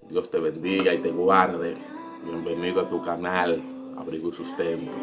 Dios te bendiga y te guarde. Bienvenido a tu canal, Abrigo y Sustento.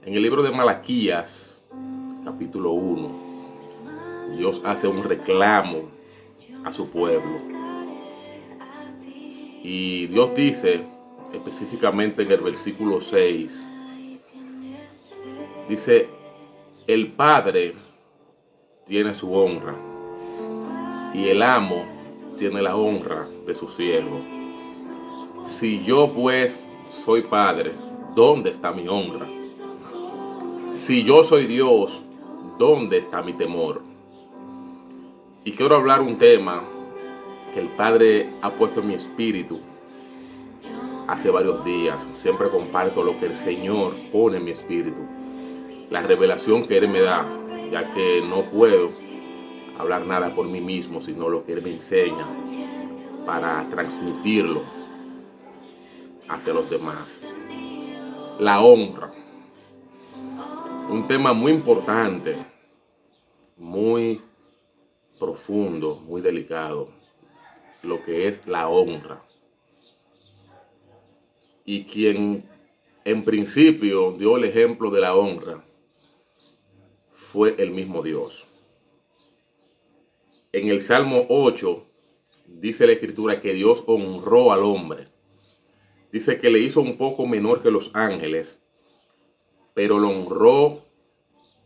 En el libro de Malaquías, capítulo 1, Dios hace un reclamo a su pueblo. Y Dios dice, específicamente en el versículo 6, dice, el Padre tiene su honra y el amo tiene la honra de su siervo. Si yo pues soy Padre, ¿dónde está mi honra? Si yo soy Dios, ¿dónde está mi temor? Y quiero hablar un tema que el Padre ha puesto en mi espíritu hace varios días. Siempre comparto lo que el Señor pone en mi espíritu, la revelación que Él me da, ya que no puedo hablar nada por mí mismo, sino lo que Él me enseña para transmitirlo hacia los demás. La honra, un tema muy importante, muy profundo, muy delicado, lo que es la honra. Y quien en principio dio el ejemplo de la honra fue el mismo Dios. En el Salmo 8 dice la Escritura que Dios honró al hombre. Dice que le hizo un poco menor que los ángeles, pero lo honró,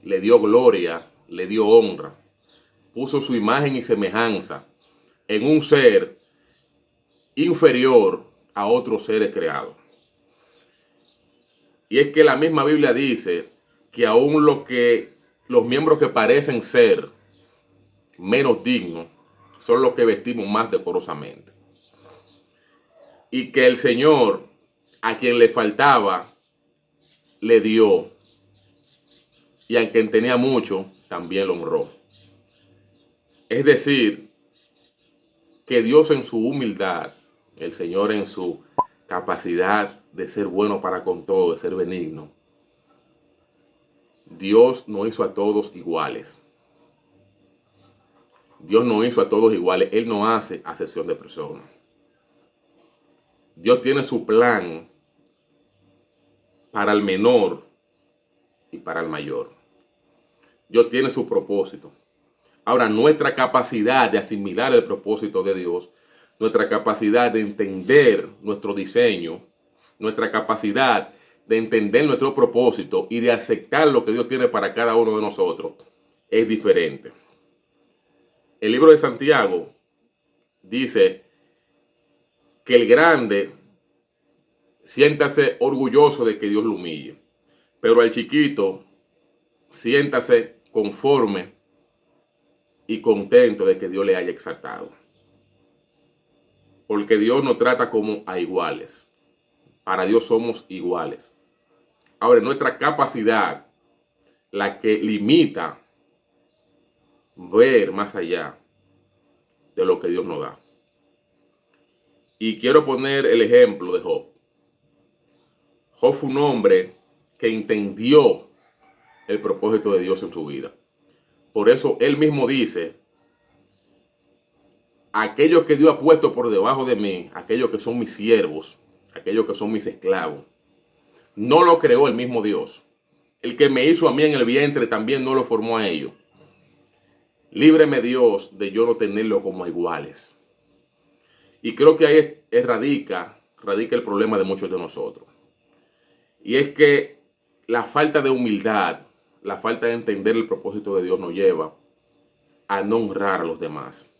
le dio gloria, le dio honra. Puso su imagen y semejanza en un ser inferior a otros seres creados. Y es que la misma Biblia dice que aún los miembros que parecen ser menos dignos son los que vestimos más decorosamente. Y que el Señor, a quien le faltaba, le dio. Y a quien tenía mucho, también lo honró. Es decir, que Dios en su humildad, el Señor en su capacidad de ser bueno para con todo, de ser benigno, Dios no hizo a todos iguales. Dios no hizo a todos iguales. Él no hace acepción de personas. Dios tiene su plan para el menor y para el mayor. Dios tiene su propósito. Ahora, nuestra capacidad de asimilar el propósito de Dios, nuestra capacidad de entender nuestro diseño, nuestra capacidad de entender nuestro propósito y de aceptar lo que Dios tiene para cada uno de nosotros, es diferente. El libro de Santiago dice que el grande siéntase orgulloso de que Dios lo humille, pero el chiquito siéntase conforme y contento de que Dios le haya exaltado. Porque Dios nos trata como a iguales. Para Dios somos iguales. Ahora, nuestra capacidad, la que limita ver más allá de lo que Dios nos da. Y quiero poner el ejemplo de Job. Job fue un hombre que entendió el propósito de Dios en su vida. Por eso él mismo dice, aquellos que Dios ha puesto por debajo de mí, aquellos que son mis siervos, aquellos que son mis esclavos, no lo creó el mismo Dios. El que me hizo a mí en el vientre también no lo formó a ellos. Líbreme Dios de yo no tenerlo como iguales. Y creo que ahí radica el problema de muchos de nosotros. Y es que la falta de humildad, la falta de entender el propósito de Dios nos lleva a no honrar a los demás.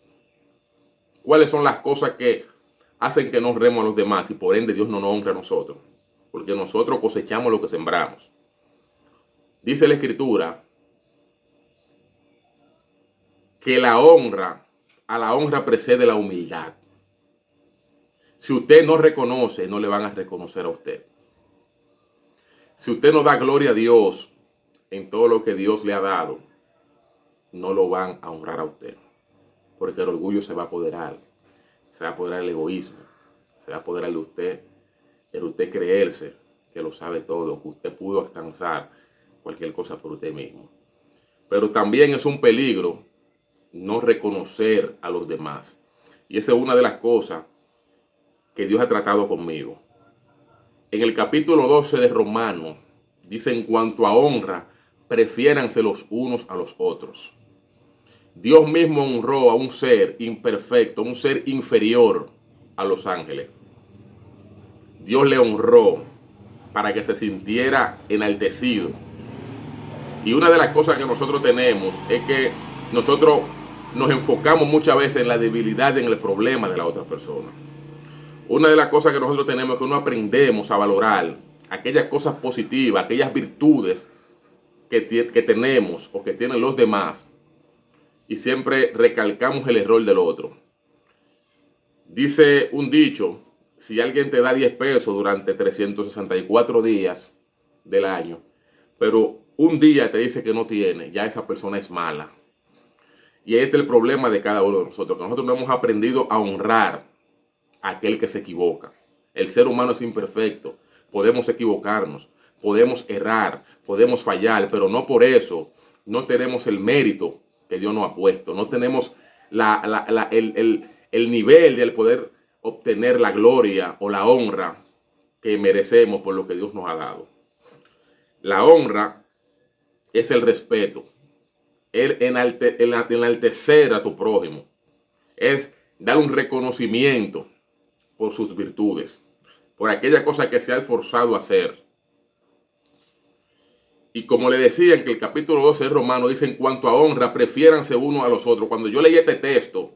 ¿Cuáles son las cosas que hacen que no honremos a los demás y por ende Dios no nos honra a nosotros? Porque nosotros cosechamos lo que sembramos. Dice la Escritura que a la honra precede la humildad. Si usted no reconoce, no le van a reconocer a usted. Si usted no da gloria a Dios en todo lo que Dios le ha dado, no lo van a honrar a usted. Porque el orgullo se va a apoderar. Se va a apoderar el egoísmo. Se va a apoderar de usted, el usted creerse que lo sabe todo, que usted pudo alcanzar cualquier cosa por usted mismo. Pero también es un peligro no reconocer a los demás. Y esa es una de las cosas que Dios ha tratado conmigo. En el capítulo 12 de Romanos dice: en cuanto a honra, prefiéranse los unos a los otros. Dios mismo honró a un ser imperfecto, un ser inferior a los ángeles. Dios le honró para que se sintiera enaltecido. Y una de las cosas que nosotros tenemos es que nosotros nos enfocamos muchas veces en la debilidad, en el problema de la otra persona. Una de las cosas que nosotros tenemos es que no aprendemos a valorar aquellas cosas positivas, aquellas virtudes que tenemos o que tienen los demás, y siempre recalcamos el error del otro. Dice un dicho: si alguien te da 10 pesos durante 364 días del año, pero un día te dice que no tiene, ya esa persona es mala. Y este es el problema de cada uno de nosotros, que nosotros no hemos aprendido a honrar a aquel que se equivoca. El ser humano es imperfecto, podemos equivocarnos, podemos errar, podemos fallar, pero no por eso no tenemos el mérito que Dios nos ha puesto, no tenemos el nivel de poder obtener la gloria o la honra que merecemos por lo que Dios nos ha dado. La honra es el respeto, el enaltecer a tu prójimo, es dar un reconocimiento por sus virtudes, por aquella cosa que se ha esforzado a hacer. Y como le decía en que el capítulo 12 de Romanos dice: en cuanto a honra, prefiéranse unos a los otros. Cuando yo leí este texto,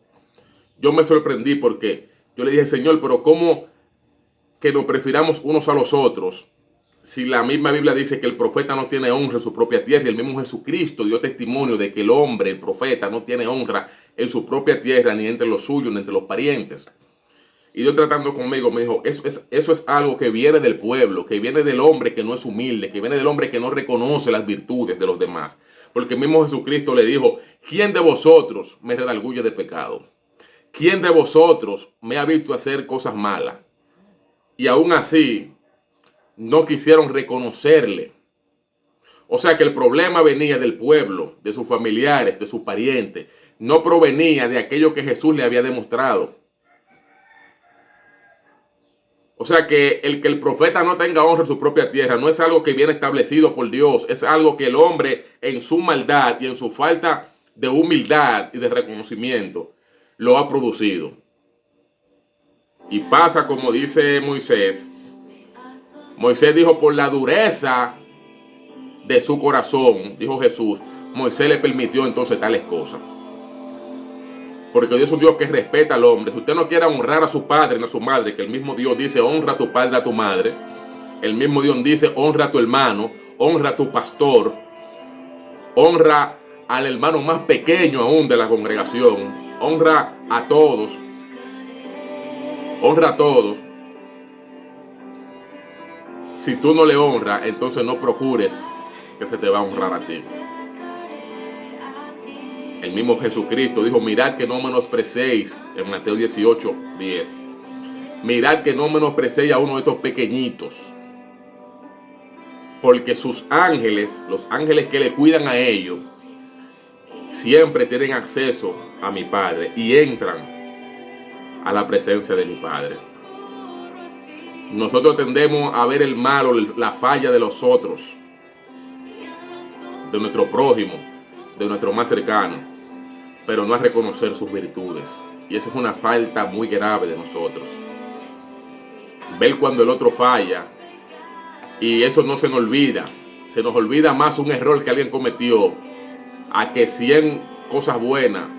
yo me sorprendí, porque yo le dije: Señor, pero ¿cómo que nos prefiramos unos a los otros si la misma Biblia dice que el profeta no tiene honra en su propia tierra? Y el mismo Jesucristo dio testimonio de que el hombre, el profeta, no tiene honra en su propia tierra, ni entre los suyos, ni entre los parientes. Y Dios, tratando conmigo, me dijo: eso es algo que viene del pueblo, que viene del hombre que no es humilde, que viene del hombre que no reconoce las virtudes de los demás. Porque el mismo Jesucristo le dijo: ¿quién de vosotros me redarguye de pecado? ¿Quién de vosotros me ha visto hacer cosas malas? Y aún así no quisieron reconocerle. O sea que el problema venía del pueblo, de sus familiares, de sus parientes. No provenía de aquello que Jesús le había demostrado. O sea que el profeta no tenga honra en su propia tierra no es algo que viene establecido por Dios. Es algo que el hombre, en su maldad y en su falta de humildad y de reconocimiento, lo ha producido. Y pasa como dice Moisés. Moisés dijo: por la dureza de su corazón, dijo Jesús, Moisés le permitió entonces tales cosas. Porque Dios es un Dios que respeta al hombre. Si usted no quiere honrar a su padre ni a su madre, que el mismo Dios dice: honra a tu padre, a tu madre. El mismo Dios dice: honra a tu hermano, honra a tu pastor, honra al hermano más pequeño aún de la congregación, honra a todos. Honra a todos. Si tú no le honras, entonces no procures que se te va a honrar a ti. El mismo Jesucristo dijo: mirad que no menosprecéis, en Mateo 18:10. Mirad que no menosprecéis a uno de estos pequeñitos, porque sus ángeles, los ángeles que le cuidan a ellos, siempre tienen acceso a mi Padre y entran a la presencia de mi Padre. Nosotros tendemos a ver el mal o la falla de los otros, de nuestro prójimo, de nuestro más cercano, pero no a reconocer sus virtudes. Y eso es una falta muy grave de nosotros. Ver cuando el otro falla, y eso no se nos olvida. Se nos olvida más un error que alguien cometió a que 100 cosas buenas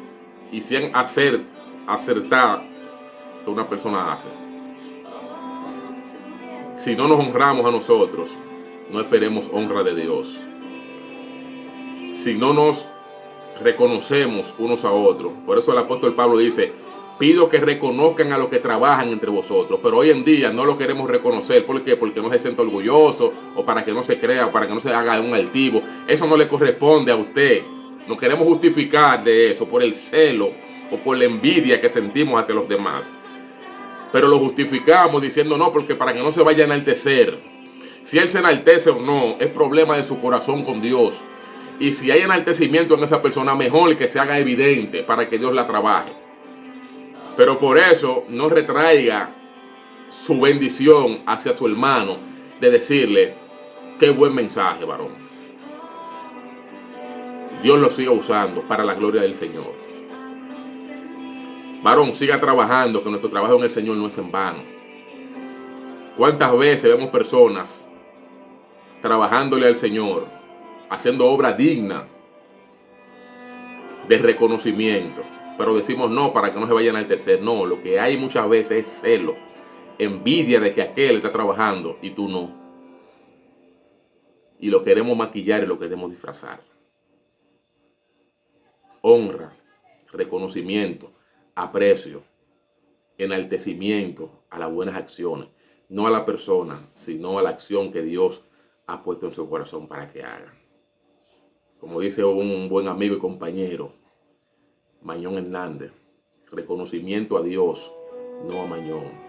y 100 acertadas que una persona hace. Si no nos honramos a nosotros, no esperemos honra de Dios. Si no nos reconocemos unos a otros. Por eso el apóstol Pablo dice: pido que reconozcan a los que trabajan entre vosotros. Pero hoy en día no lo queremos reconocer. ¿Por qué? Porque no se sienta orgulloso, o para que no se crea, o para que no se haga un altivo. Eso no le corresponde a usted. No queremos justificar de eso por el celo o por la envidia que sentimos hacia los demás. Pero lo justificamos diciendo: no, porque para que no se vaya a enaltecer. Si él se enaltece o no, es problema de su corazón con Dios. Y si hay enaltecimiento en esa persona, mejor que se haga evidente para que Dios la trabaje. Pero por eso no retraiga su bendición hacia su hermano, de decirle, qué buen mensaje, varón. Dios lo siga usando para la gloria del Señor. Varón, siga trabajando, que nuestro trabajo en el Señor no es en vano. ¿Cuántas veces vemos personas trabajándole al Señor, haciendo obra digna de reconocimiento, pero decimos no para que no se vayan a enaltecer? No, lo que hay muchas veces es celo, envidia de que aquel está trabajando y tú no. Y lo queremos maquillar y lo queremos disfrazar. Honra, reconocimiento, aprecio, enaltecimiento a las buenas acciones, no a la persona, sino a la acción que Dios ha puesto en su corazón para que haga. Como dice un buen amigo y compañero, Mañón Hernández, reconocimiento a Dios, no a Mañón.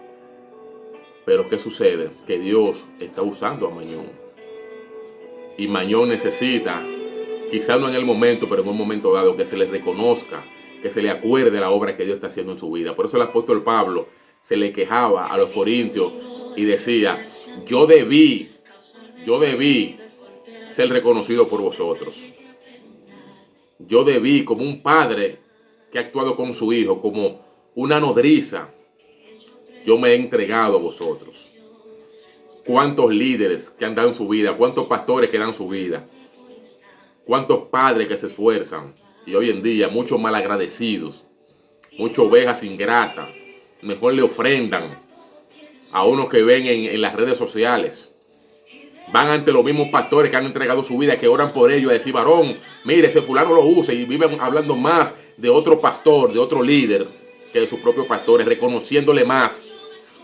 Pero ¿qué sucede? Que Dios está usando a Mañón. Y Mañón necesita, quizás no en el momento, pero en un momento dado, que se le reconozca, que se le acuerde la obra que Dios está haciendo en su vida. Por eso el apóstol Pablo se le quejaba a los corintios y decía, yo debí ser reconocido por vosotros. Yo debí, como un padre que ha actuado con su hijo, como una nodriza, yo me he entregado a vosotros. ¿Cuántos líderes que han dado su vida? ¿Cuántos pastores que dan su vida? ¿Cuántos padres que se esfuerzan? Y hoy en día muchos malagradecidos, muchas ovejas ingratas, mejor le ofrendan a unos que ven en las redes sociales. Van ante los mismos pastores que han entregado su vida, que oran por ellos, a decir, varón, mire, ese fulano lo usa, y viven hablando más de otro pastor, de otro líder, que de sus propios pastores, reconociéndole más,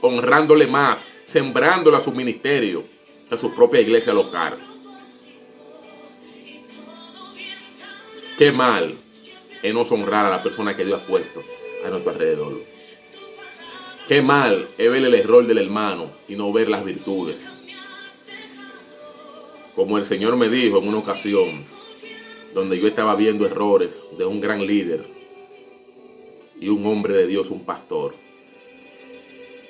honrándole más, sembrándole a su ministerio, a su propia iglesia local. Qué mal es no honrar a la persona que Dios ha puesto a nuestro alrededor. Qué mal es ver el error del hermano y no ver las virtudes. Como el Señor me dijo en una ocasión, donde yo estaba viendo errores de un gran líder y un hombre de Dios, un pastor.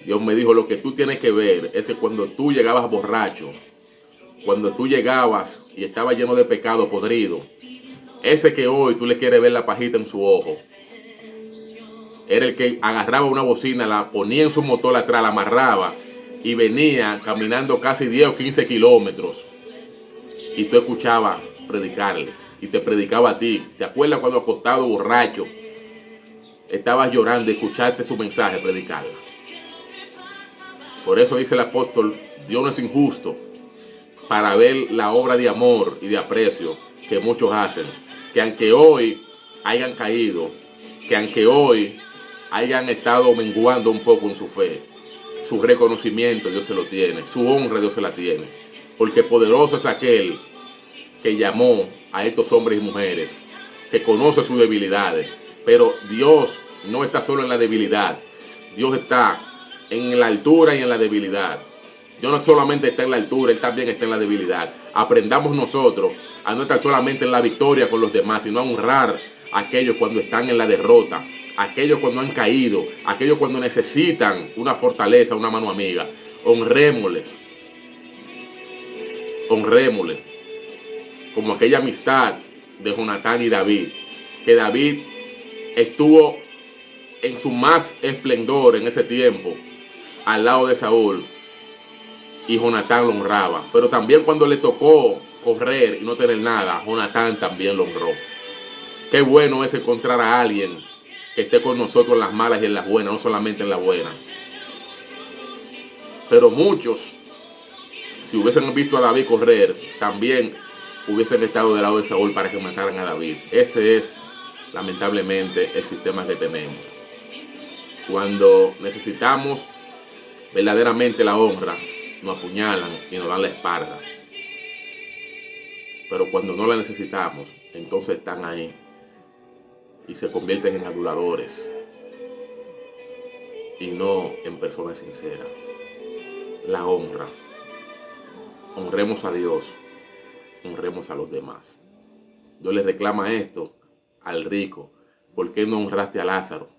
Dios me dijo, lo que tú tienes que ver es que cuando tú llegabas borracho, cuando tú llegabas y estabas lleno de pecado podrido, ese que hoy tú le quieres ver la pajita en su ojo, era el que agarraba una bocina, la ponía en su motor atrás, la amarraba y venía caminando casi 10 o 15 kilómetros. Y tú escuchabas predicarle y te predicaba a ti. ¿Te acuerdas cuando acostado borracho estabas llorando y escuchaste su mensaje predicarla? Por eso dice el apóstol, Dios no es injusto para ver la obra de amor y de aprecio que muchos hacen. Que aunque hoy hayan caído, que aunque hoy hayan estado menguando un poco en su fe, su reconocimiento Dios se lo tiene, su honra Dios se la tiene. Porque poderoso es aquel que llamó a estos hombres y mujeres, que conoce sus debilidades. Pero Dios no está solo en la debilidad, Dios está en la altura y en la debilidad. Dios no solamente está en la altura, Él también está en la debilidad. Aprendamos nosotros a no estar solamente en la victoria con los demás, sino a honrar a aquellos cuando están en la derrota, a aquellos cuando han caído, a aquellos cuando necesitan una fortaleza, una mano amiga. Honrémosles, honrémosles, como aquella amistad de Jonatán y David, que David estuvo en su más esplendor en ese tiempo al lado de Saúl y Jonatán lo honraba, pero también cuando le tocó correr y no tener nada, Jonatán también lo honró. Qué bueno es encontrar a alguien que esté con nosotros en las malas y en las buenas, no solamente en las buenas. Pero muchos, si hubiesen visto a David correr, también hubiesen estado del lado de Saúl para que mataran a David. Ese es, lamentablemente, el sistema que tenemos. Cuando necesitamos verdaderamente la honra, nos apuñalan y nos dan la espalda. Pero cuando no la necesitamos, entonces están ahí y se convierten en aduladores y no en personas sinceras. La honra. Honremos a Dios, honremos a los demás. Dios le reclama esto al rico. ¿Por qué no honraste a Lázaro?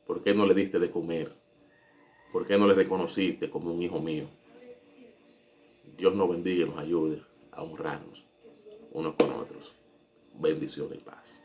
¿Por qué no le diste de comer? ¿Por qué no le reconociste como un hijo mío? Dios nos bendiga y nos ayude a honrarnos unos con otros. Bendición y paz.